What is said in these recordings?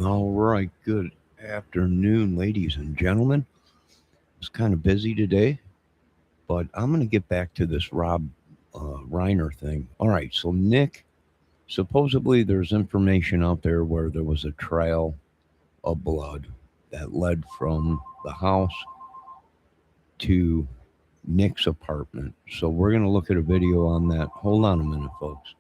All right, good afternoon, ladies and gentlemen. It's kind of busy today, but I'm going to get back to this Rob Reiner thing. All right, so Nick, supposedly there's information out there where there was a trail of blood that led from the house to Nick's apartment. So we're going to look at a video on that. Hold on a minute, folks.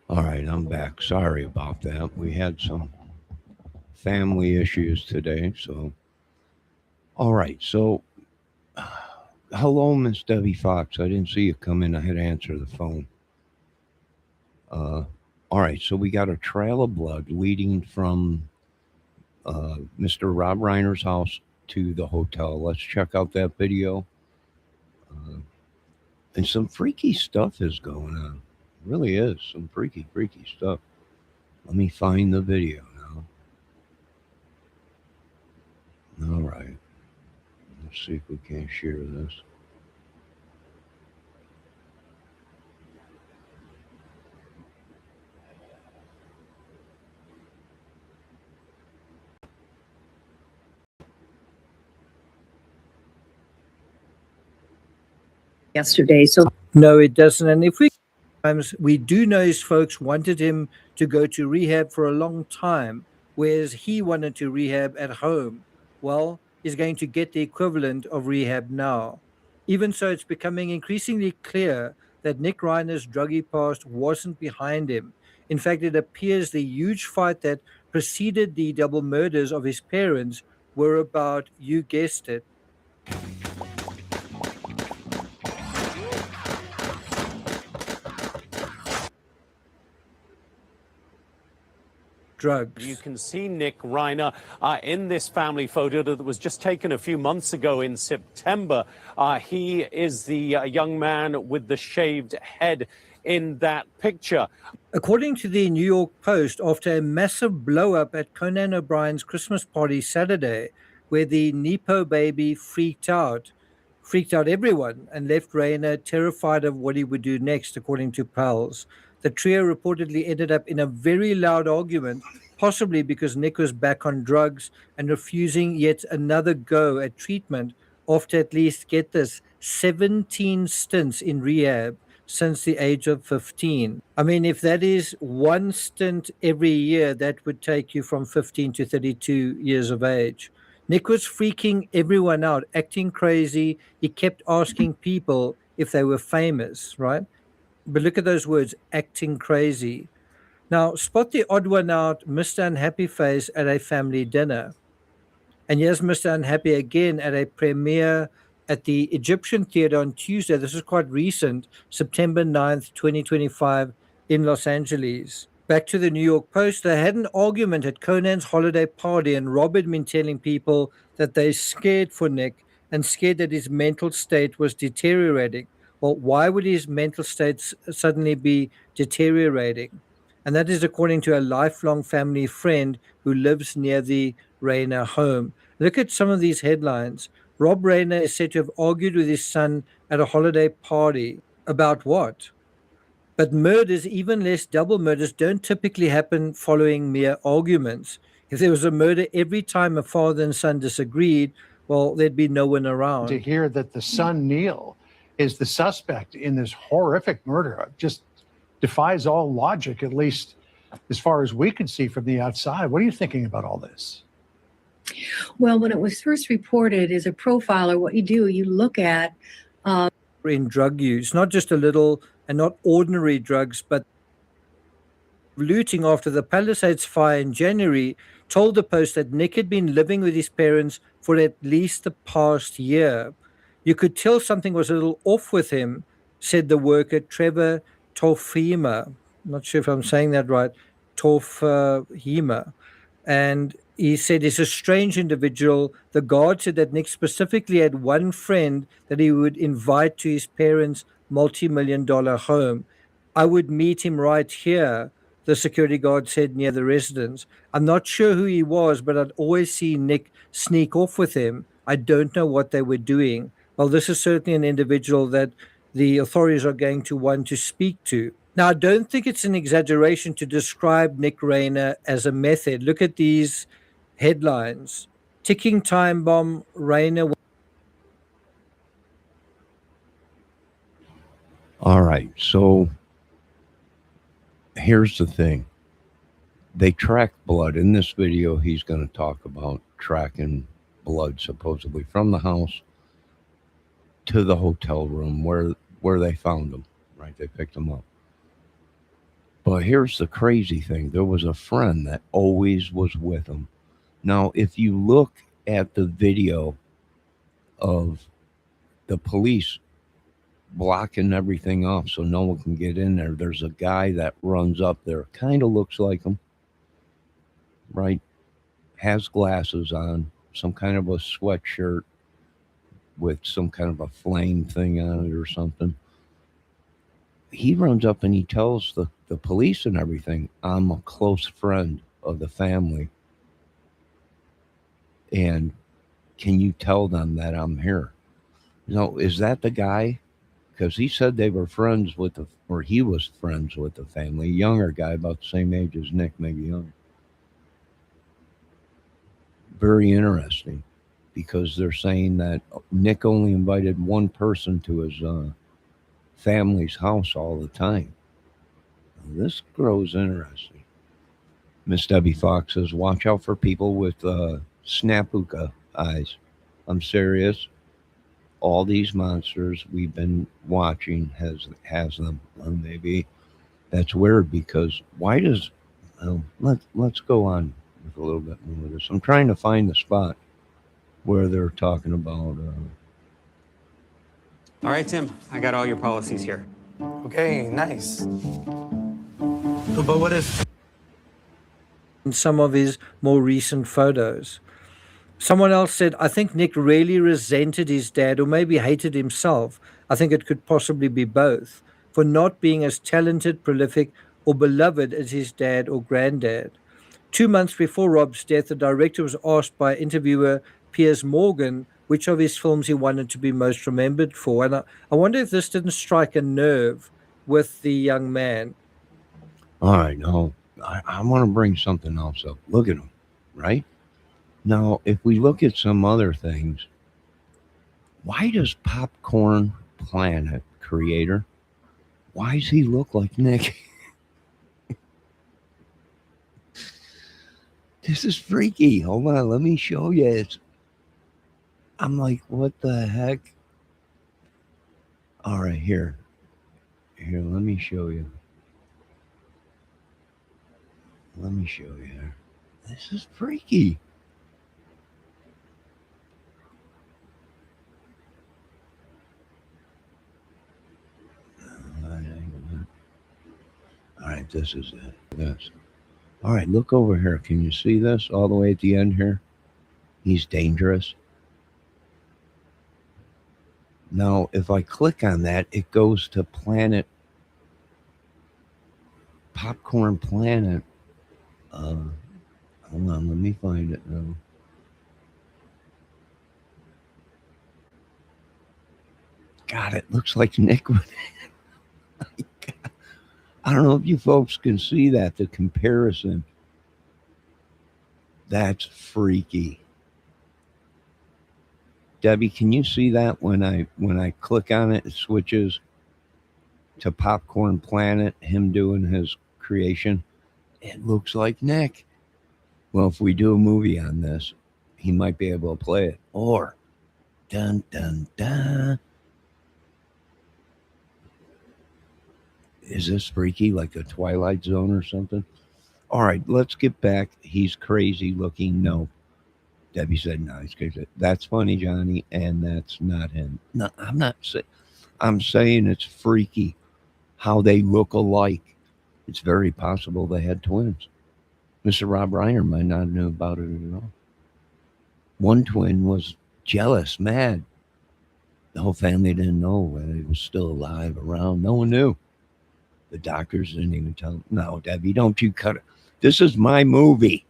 All right, I'm back. Sorry about that. We had some family issues today. So, all right. So, hello, Miss Debbie Fox. I didn't see you come in. I had to answer the phone. Uh, all right. So, we got a trail of blood leading from Mr. Rob Reiner's house to the hotel. Let's check out that video. Uh, and some freaky stuff is going on. Really is some freaky stuff. Let me find the video now. All right. Let's see if we can share this. Yesterday. So no, it doesn't. And if we do know his folks wanted him to go to rehab for a long time, whereas he wanted to rehab at home. Well, he's going to get the equivalent of rehab now. Even so, it's becoming increasingly clear that Nick Reiner's druggy past wasn't behind him. In fact, it appears the huge fight that preceded the double murders of his parents were about, you guessed it, drugs. You can see Nick Reiner in this family photo that was just taken a few months ago in September. He is the young man with the shaved head in that picture. According to the New York Post, after a massive blow-up at Conan O'Brien's Christmas party Saturday, where the Nepo baby freaked out everyone and left Reiner terrified of what he would do next, according to pals. The trio reportedly ended up in a very loud argument, possibly because Nick was back on drugs and refusing yet another go at treatment after at least, get this, 17 stints in rehab since the age of 15. I mean, if that is one stint every year, that would take you from 15 to 32 years of age. Nick was freaking everyone out, acting crazy. He kept asking people if they were famous, right? But look at those words, acting crazy. Now, spot the odd one out, Mr. Unhappy Face at a family dinner. And here's Mr. Unhappy again at a premiere at the Egyptian Theatre on Tuesday. This is quite recent, September 9th, 2025, in Los Angeles. Back to the New York Post, they had an argument at Conan's holiday party, and Rob had been telling people that they're scared for Nick and scared that his mental state was deteriorating. Well, why would his mental state suddenly be deteriorating? And that is according to a lifelong family friend who lives near the Reiner home. Look at some of these headlines. Rob Reiner is said to have argued with his son at a holiday party. About what? But murders, even less double murders, don't typically happen following mere arguments. If there was a murder every time a father and son disagreed, well, there'd be no one around. To hear that the son, Neil, is the suspect in this horrific murder just defies all logic, at least as far as we could see from the outside. What are you thinking about all this? Well, when it was first reported, as a profiler, what you do, you look at in drug use, not just a little and not ordinary drugs, but looting after the Palisades fire in January, told the Post that Nick had been living with his parents for at least the past year. You could tell something was a little off with him, said the worker Trevor Tofima. Not sure if I'm saying that right. Tofima. And he said he's a strange individual. The guard said that Nick specifically had one friend that he would invite to his parents' multi-million-dollar home. I would meet him right here, the security guard said near the residence. I'm not sure who he was, but I'd always see Nick sneak off with him. I don't know what they were doing. Well, this is certainly an individual that the authorities are going to want to speak to. Now, I don't think it's an exaggeration to describe Nick Rayner as a method. Look at these headlines. Ticking time bomb, Rayner. All right. So here's the thing. They track blood. In this video, he's going to talk about tracking blood supposedly from the house to the hotel room where they found him, right? They picked him up. But here's the crazy thing. There was a friend that always was with him. Now, if you look at the video of the police blocking everything off so no one can get in there, there's a guy that runs up there, kind of looks like him, right? Has glasses on, some kind of a sweatshirt with some kind of a flame thing on it or something. He runs up and he tells the police and everything, I'm a close friend of the family. And can you tell them that I'm here? Is that the guy? Because he said they were friends with or he was friends with the family, younger guy, about the same age as Nick, maybe younger. Very interesting, because they're saying that Nick only invited one person to his family's house all the time. This grows interesting. Miss Debbie Fox says, watch out for people with snapuka eyes. I'm serious. All these monsters we've been watching has them. Well, maybe that's weird, because why does let's go on with a little bit more of this. I'm trying to find the spot where they're talking about All right, Tim, I got all your policies here. Okay, nice. But what if In some of his more recent photos. Someone else said, I think Nick really resented his dad, or maybe hated himself. I think it could possibly be both, for not being as talented, prolific, or beloved as his dad or granddad. 2 months before Rob's death, the director was asked by interviewer Piers Morgan which of his films he wanted to be most remembered for. And I wonder if this didn't strike a nerve with the young man. all right, no, I want to bring something else up. Look at him, right? Now, if we look at some other things, why does Popcorn Planet creator, why does he look like Nick? This is freaky. Hold on, let me show you. I'm like, what the heck? All right, here, let me show you. Let me show you here. This is freaky. All right, this is it. This. All right, look over here. Can you see this all the way at the end here? He's dangerous. Now, if I click on that, it goes to Popcorn Planet. Hold on, let me find it now. God, it looks like Nick would. I don't know if you folks can see that, the comparison. That's freaky. Debbie, can you see that when I click on it, it switches to Popcorn Planet, him doing his creation? It looks like Nick. Well, if we do a movie on this, he might be able to play it. Or, dun, dun, dun. Is this freaky, like a Twilight Zone or something? All right, let's get back. He's crazy looking. No. Debbie said, no, he's crazy. That's funny, Johnny, and that's not him. No, I'm not saying. I'm saying it's freaky how they look alike. It's very possible they had twins. Mr. Rob Reiner might not have known about it at all. One twin was jealous, mad. The whole family didn't know whether he was still alive, around. No one knew. The doctors didn't even tell him. No, Debbie, don't you cut it. This is my movie.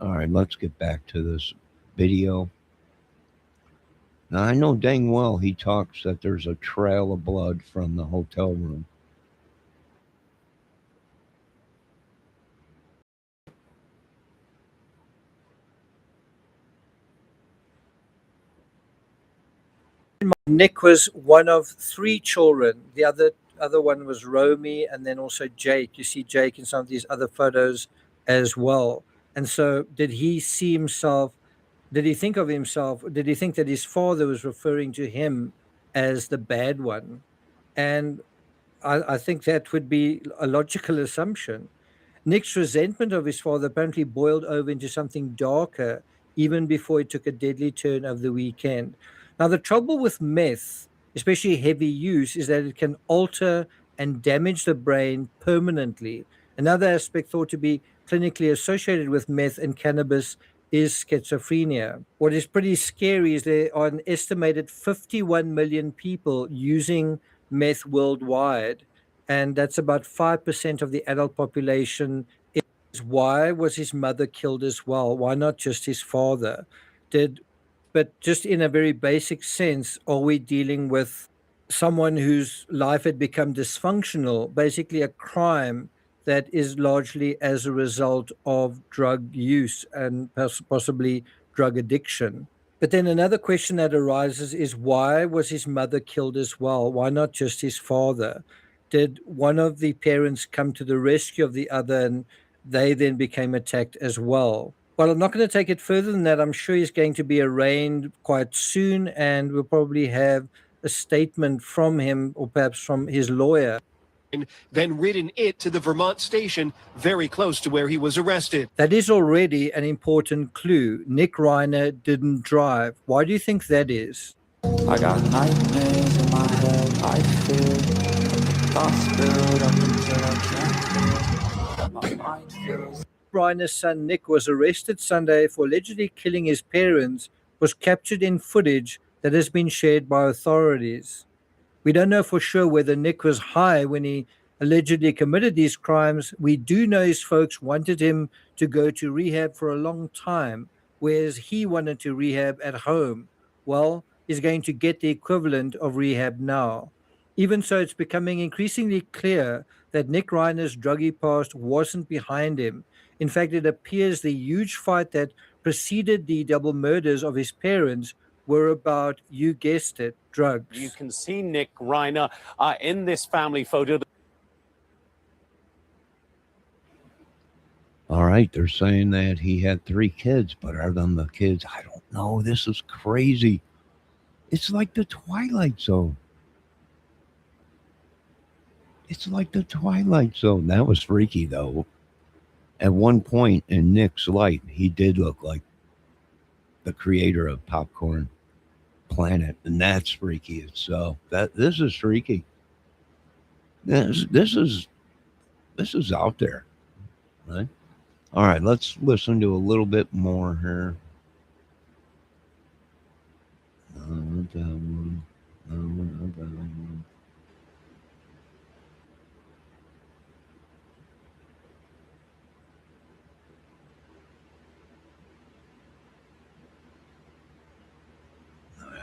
All right, let's get back to this video. Now, I know dang well he talks that there's a trail of blood from the hotel room. Nick was one of three children. The other one was Romy, and then also Jake. You see Jake in some of these other photos as well. And so, did he see himself? Did he think of himself? Did he think that his father was referring to him as the bad one? And I think that would be a logical assumption. Nick's resentment of his father apparently boiled over into something darker even before it took a deadly turn over the weekend. Now, the trouble with meth, especially heavy use, is that it can alter and damage the brain permanently. Another aspect thought to be clinically associated with meth and cannabis is schizophrenia. What is pretty scary is there are an estimated 51 million people using meth worldwide, and that's about 5% of the adult population. Why was his mother killed as well? Why not just his father? But just in a very basic sense, are we dealing with someone whose life had become dysfunctional, basically a crime that is largely as a result of drug use and possibly drug addiction? But then another question that arises is, why was his mother killed as well? Why not just his father? Did one of the parents come to the rescue of the other and they then became attacked as well? Well, I'm not going to take it further than that. I'm sure he's going to be arraigned quite soon, and we'll probably have a statement from him or perhaps from his lawyer. Then ridden it to the Vermont station very close to where he was arrested. That is already an important clue. Nick Reiner didn't drive. Why do you think that is? I got nightmares in my head, I fear. Thoughts build up until I can't feel. My mind feels. Reiner's son Nick was arrested Sunday for allegedly killing his parents, was captured in footage that has been shared by authorities. We don't know for sure whether Nick was high when he allegedly committed these crimes. We do know his folks wanted him to go to rehab for a long time, whereas he wanted to rehab at home. Well, he's going to get the equivalent of rehab now. Even so, it's becoming increasingly clear that Nick Reiner's druggy past wasn't behind him. In fact, it appears the huge fight that preceded the double murders of his parents were about, you guessed it, drugs. You can see Nick Reiner in this family photo. All right, they're saying that he had 3 kids, but are them the kids? I don't know. This is crazy. It's like the Twilight Zone. It's like the Twilight Zone. That was freaky, though. At one point in Nick's life, he did look like the creator of Popcorn Planet, and that's freaky itself. This is freaky. This is out there, right? All right, let's listen to a little bit more here.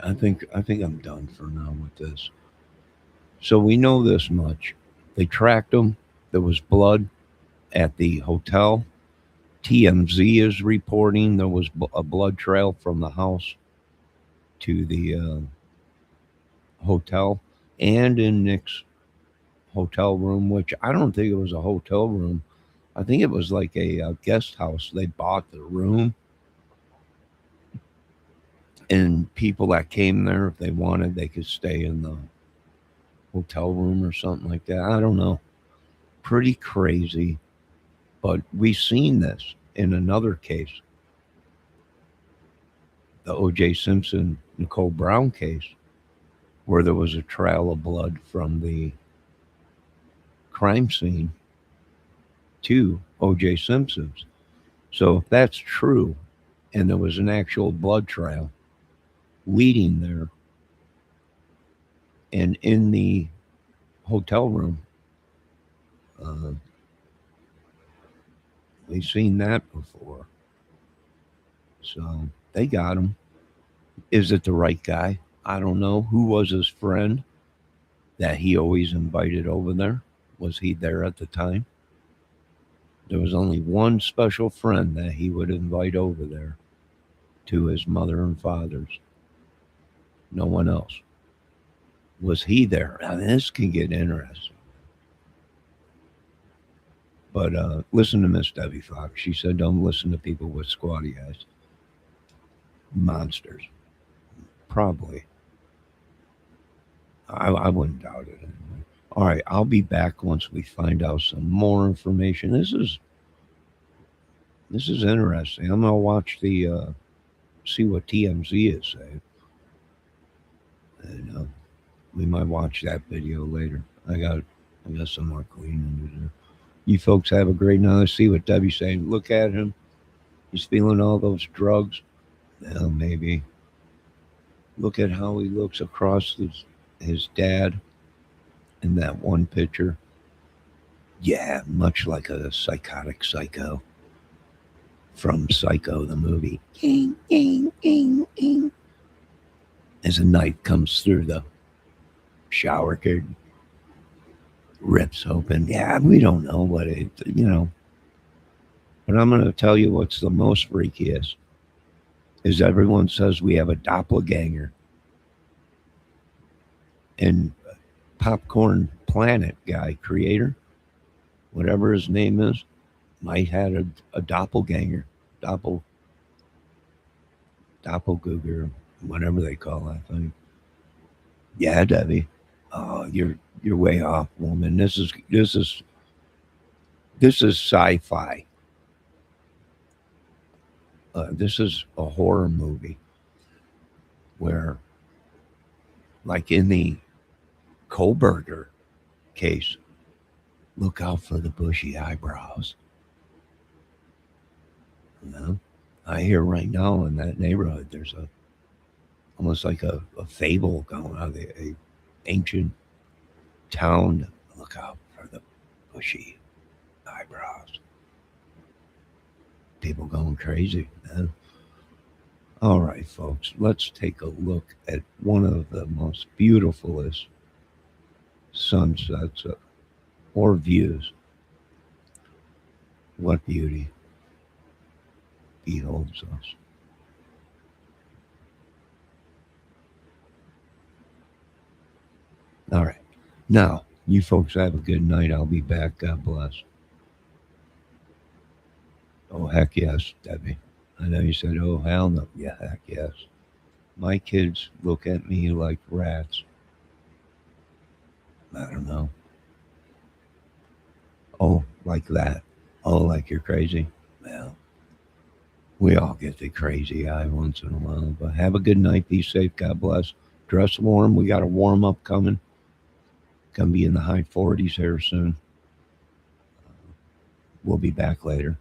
I think I'm done for now with this. So we know this much. They tracked him. There was blood at the hotel. TMZ is reporting there was a blood trail from the house to the hotel and in Nick's hotel room, which I don't think it was a hotel room. I think it was like a guest house. They bought the room. And people that came there, if they wanted, they could stay in hotel room or something like that. I don't know. Pretty crazy. But we've seen this in another case, the O.J. Simpson, Nicole Brown case, where there was a trail of blood from the crime scene to O.J. Simpson's. So if that's true, and there was an actual blood trail leading there, and in the hotel room, we've seen that before. So they got him. Is it the right guy? I don't know. Who was his friend that he always invited over there? Was he there at the time? There was only one special friend that he would invite over there to his mother and father's. No one else. Was he there? Now, this can get interesting. But listen to Miss Debbie Fox. She said, don't listen to people with squatty eyes. Monsters. Probably. I wouldn't doubt it anyway. All right, I'll be back once we find out some more information. This is interesting. I'm gonna watch the see what TMZ is saying. And we might watch that video later. I got some more cleaning to do. You folks have a great night. Let's see what Debbie's saying. Look at him. He's feeling all those drugs. Well, maybe. Look at how he looks across his dad in that one picture. Yeah, much like a psychotic psycho from Psycho, the movie. Ding, ding, ding, ding. As a knife comes through the shower curtain, rips open. Yeah, we don't know what it, But I'm going to tell you what's the most freakiest is everyone says we have a doppelganger. And Popcorn Planet guy, creator, whatever his name is, might have a doppelganger, doppelganger, whatever they call that thing. Yeah, Debbie. Oh, you're way off, woman. This is sci-fi. This is a horror movie where, like in the Kohlberger case, look out for the bushy eyebrows. I hear right now in that neighborhood there's almost like a fable going on, a ancient town. Look out for the bushy eyebrows. People going crazy, man. All right, folks, let's take a look at one of the most beautifulest sunsets or views. What beauty beholds us. All right. Now, you folks have a good night. I'll be back. God bless. Oh, heck yes, Debbie. I know you said, oh, hell no. Yeah, heck yes. My kids look at me like rats. I don't know. Oh, like that. Oh, like you're crazy. Well, we all get the crazy eye once in a while. But have a good night. Be safe. God bless. Dress warm. We got a warm up coming. Gonna be in the high 40s here soon. We'll be back later.